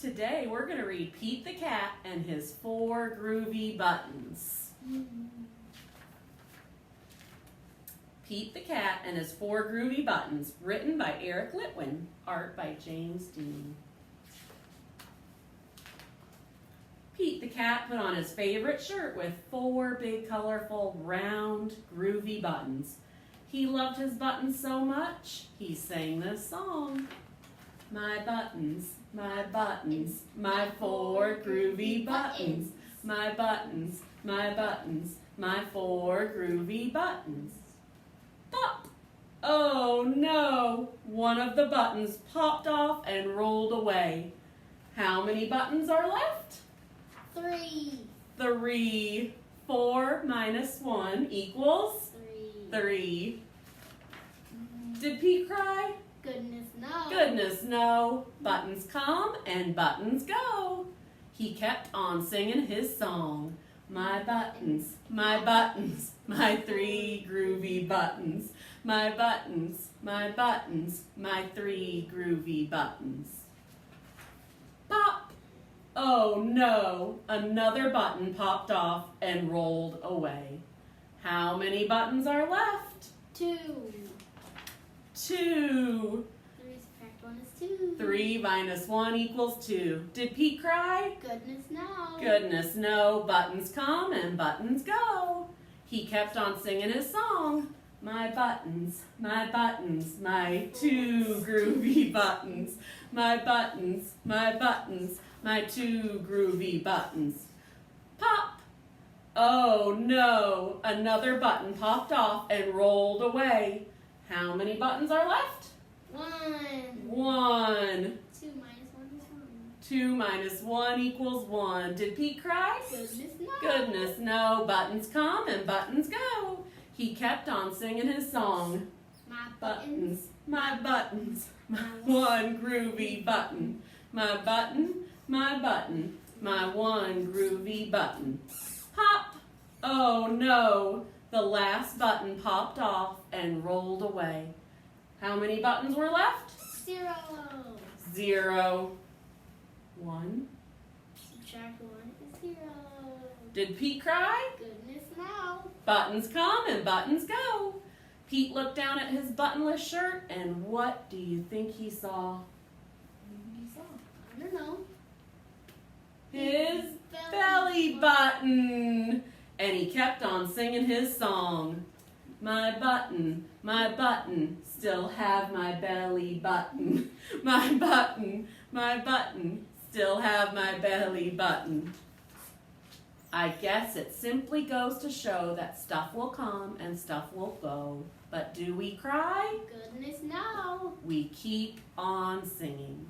Today we're going to read Pete the Cat and his 4 groovy buttons. Pete the Cat and his 4 groovy buttons, written by Eric Litwin, art by James Dean. Pete the Cat put on his favorite shirt with 4 big, colorful, round, groovy buttons. He loved his buttons so much, he sang this song. My buttons, my 4 groovy buttons. My buttons, my 4 groovy buttons. Pop! Oh no! One of the buttons popped off and rolled away. How many buttons are left? 3. 3. 4 minus 1 equals? 3. Did Pete cry? Goodness no. Goodness no. Buttons come and buttons go. He kept on singing his song. My buttons, my 3 groovy buttons. My buttons, my 3 groovy buttons. Pop! Oh no, another button popped off and rolled away. How many buttons are left? 2. 2. 3 subtract 1 is 2. 3 minus 1 equals 2. Did Pete cry? Goodness no. Goodness no. Buttons come and buttons go. He kept on singing his song. My buttons, my 2 groovy buttons. My buttons, my 2 groovy buttons. Pop! Oh no, another button popped off and rolled away. How many buttons are left? 1. 1. 2 minus 1 is 1. 2 minus 1 equals 1. Did Pete cry? Goodness no. Goodness no. Buttons come and buttons go. He kept on singing his song. My Buttons, my 1 groovy button. My button, my 1 groovy button. Pop! Oh no, the last button popped off and rolled away. How many buttons were left? 0. 0. 1. Subtract 1 is 0. Did Pete cry? Goodness no. Buttons come and buttons go. Pete looked down at his buttonless shirt, and what do you think he saw? I don't know. His belly button. And he kept on singing his song. My button, still have my belly button. My button, still have my belly button. I guess it simply goes to show that stuff will come and stuff will go. But do we cry? Goodness no. We keep on singing.